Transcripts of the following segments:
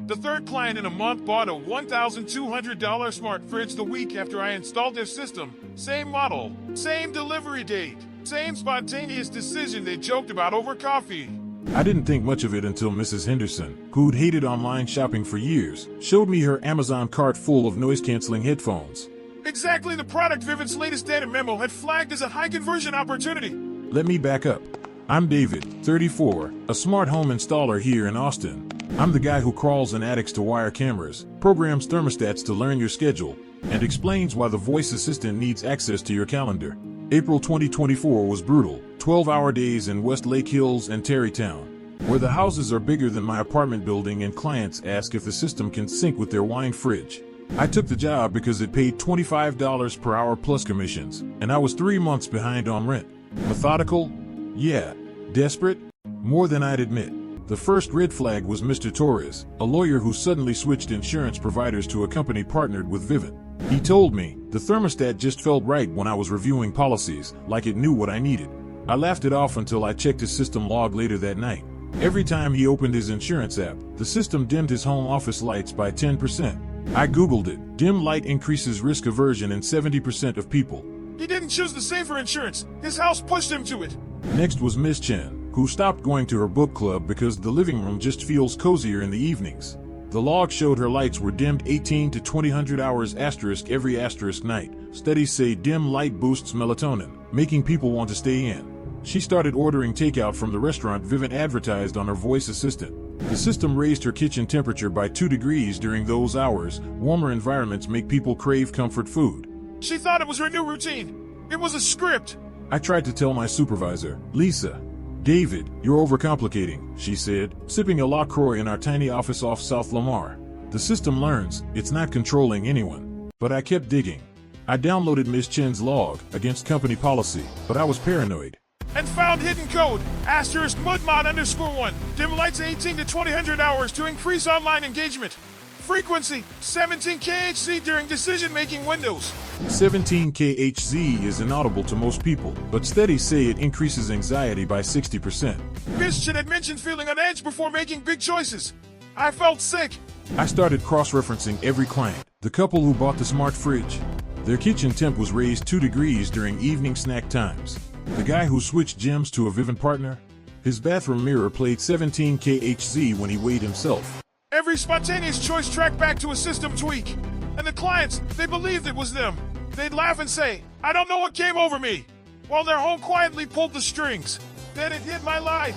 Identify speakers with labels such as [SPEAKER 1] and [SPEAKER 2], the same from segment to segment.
[SPEAKER 1] The third client in a month bought a $1,200 smart fridge the week after I installed their system. Same model, same delivery date, same spontaneous decision they joked about over coffee.
[SPEAKER 2] I didn't think much of it until Mrs. Henderson, who'd hated online shopping for years, showed me her Amazon cart full of noise-canceling headphones.
[SPEAKER 1] Exactly the product Vivint's latest data memo had flagged as a high-conversion opportunity.
[SPEAKER 2] Let me back up. I'm David, 34, a smart home installer here in Austin. I'm the guy who crawls in attics to wire cameras, programs thermostats to learn your schedule, and explains why the voice assistant needs access to your calendar. April 2024 was brutal, 12-hour days in West Lake Hills and Terrytown, where the houses are bigger than my apartment building and clients ask if the system can sync with their wine fridge. I took the job because it paid $25 per hour plus commissions, and I was 3 months behind on rent. Methodical? Yeah. Desperate? More than I'd admit. The first red flag was Mr. Torres, a lawyer who suddenly switched insurance providers to a company partnered with Vivint. He told me, the thermostat just felt right when I was reviewing policies, like it knew what I needed. I laughed it off until I checked his system log later that night. Every time he opened his insurance app, the system dimmed his home office lights by 10%. I Googled it. Dim light increases risk aversion in 70% of people.
[SPEAKER 1] He didn't choose the safer insurance. His house pushed him to it.
[SPEAKER 2] Next was Miss Chen, who stopped going to her book club because the living room just feels cozier in the evenings. The log showed her lights were dimmed 18 to 20 hours every night. Studies say dim light boosts melatonin, making people want to stay in. She started ordering takeout from the restaurant Vivint advertised on her voice assistant. The system raised her kitchen temperature by 2 degrees during those hours. Warmer environments make people crave comfort food.
[SPEAKER 1] She thought it was her new routine. It was a script.
[SPEAKER 2] I tried to tell my supervisor, Lisa. David, you're overcomplicating, she said, sipping a LaCroix in our tiny office off South Lamar. The system learns, it's not controlling anyone. But I kept digging. I downloaded Miss Chen's log against company policy, but I was paranoid.
[SPEAKER 1] And found hidden code, *mudmod_1, dim lights 18 to 20 hours to increase online engagement. Frequency, 17 kHz during decision-making windows.
[SPEAKER 2] 17 kHz is inaudible to most people, but studies say it increases anxiety by 60%.
[SPEAKER 1] Miss Chen had mentioned feeling on edge before making big choices. I felt sick.
[SPEAKER 2] I started cross-referencing every client. The couple who bought the smart fridge. Their kitchen temp was raised 2 degrees during evening snack times. The guy who switched gyms to a Vivint partner. His bathroom mirror played 17 kHz when he weighed himself.
[SPEAKER 1] Every spontaneous choice tracked back to a system tweak. And the clients, they believed it was them. They'd laugh and say, I don't know what came over me, while their home quietly pulled the strings. Then it hit my life.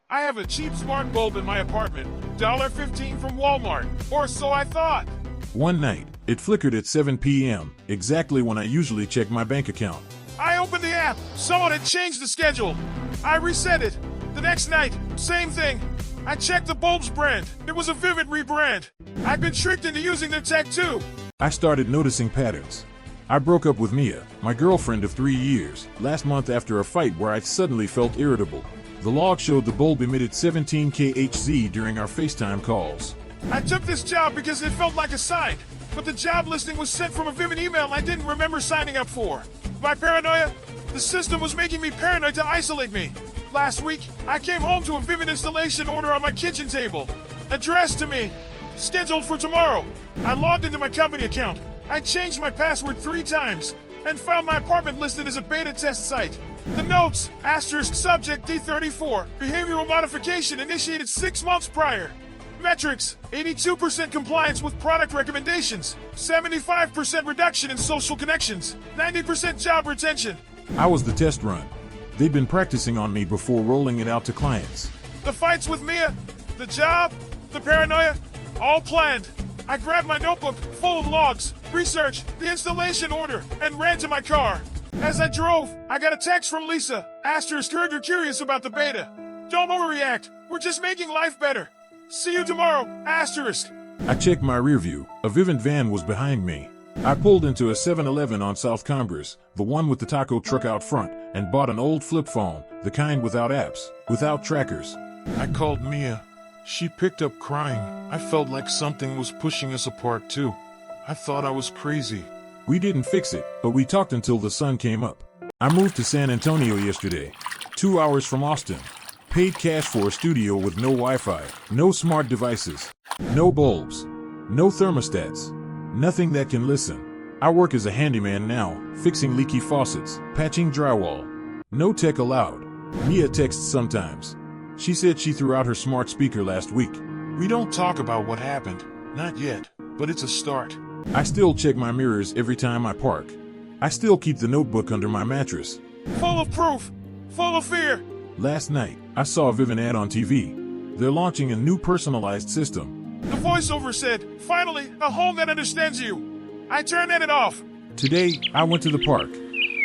[SPEAKER 1] I have a cheap smart bulb in my apartment, $1.15 from Walmart, or so I thought.
[SPEAKER 2] One night, it flickered at 7 p.m., exactly when I usually check my bank account.
[SPEAKER 1] I opened the app. Someone had changed the schedule. I reset it. The next night, same thing. I checked the bulb's brand. It was a Vivint rebrand. I'd been tricked into using their tech too.
[SPEAKER 2] I started noticing patterns. I broke up with Mia, my girlfriend of 3 years, last month after a fight where I suddenly felt irritable. The log showed the bulb emitted 17 kHz during our FaceTime calls.
[SPEAKER 1] I took this job because it felt like a sign, but the job listing was sent from a Vivint email I didn't remember signing up for. My paranoia? The system was making me paranoid to isolate me. Last week, I came home to a Vivint installation order on my kitchen table. Addressed to me. Scheduled for tomorrow. I logged into my company account. I changed my password 3 times and found my apartment listed as a beta test site. The notes, *subject D34, behavioral modification initiated 6 months prior. Metrics, 82% compliance with product recommendations, 75% reduction in social connections, 90% job retention.
[SPEAKER 2] I was the test run. They'd been practicing on me before rolling it out to clients.
[SPEAKER 1] The fights with Mia, the job, the paranoia, all planned. I grabbed my notebook full of logs, research, the installation order, and ran to my car. As I drove, I got a text from Lisa. Heard you're curious about the beta. Don't overreact. We're just making life better. See you tomorrow, *.
[SPEAKER 2] I checked my rear view. A Vivint van was behind me. I pulled into a 7-Eleven on South Congress, the one with the taco truck out front, and bought an old flip phone, the kind without apps, without trackers.
[SPEAKER 1] I called Mia. She picked up crying. I felt like something was pushing us apart too. I thought I was crazy.
[SPEAKER 2] We didn't fix it, but we talked until the sun came up. I moved to San Antonio yesterday, 2 hours from Austin. Paid cash for a studio with no Wi-Fi, no smart devices. No bulbs. No thermostats. Nothing that can listen. I work as a handyman now, fixing leaky faucets, patching drywall. No tech allowed. Mia texts sometimes. She said she threw out her smart speaker last week.
[SPEAKER 1] We don't talk about what happened. Not yet, but it's a start.
[SPEAKER 2] I still check my mirrors every time I park. I still keep the notebook under my mattress.
[SPEAKER 1] Full of proof. Full of fear.
[SPEAKER 2] Last night, I saw a Vivint ad on TV. They're launching a new personalized system.
[SPEAKER 1] The voiceover said, finally, a home that understands you. I turned it off.
[SPEAKER 2] Today, I went to the park.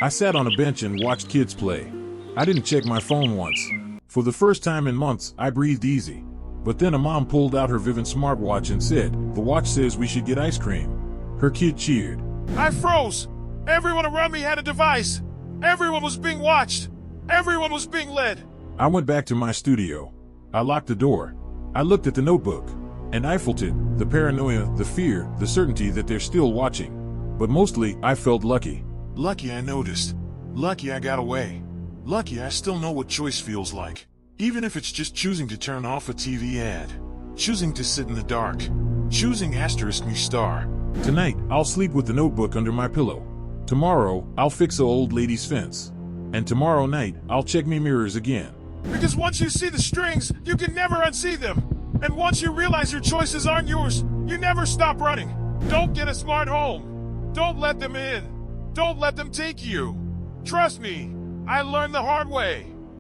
[SPEAKER 2] I sat on a bench and watched kids play. I didn't check my phone once. For the first time in months, I breathed easy. But then a mom pulled out her Vivint smartwatch and said, "The watch says we should get ice cream." Her kid cheered.
[SPEAKER 1] I froze. Everyone around me had a device. Everyone was being watched. Everyone was being led.
[SPEAKER 2] I went back to my studio. I locked the door. I looked at the notebook. And I felt it, the paranoia, the fear, the certainty that they're still watching. But mostly, I felt lucky.
[SPEAKER 1] Lucky I noticed. Lucky I got away. Lucky I still know what choice feels like. Even if it's just choosing to turn off a TV ad. Choosing to sit in the dark. Choosing asterisk me star.
[SPEAKER 2] Tonight, I'll sleep with the notebook under my pillow. Tomorrow, I'll fix the old lady's fence. And tomorrow night, I'll check me mirrors again.
[SPEAKER 1] Because once you see the strings, you can never unsee them. And once you realize your choices aren't yours, you never stop running. Don't get a smart home. Don't let them in. Don't let them take you. Trust me, I learned the hard way.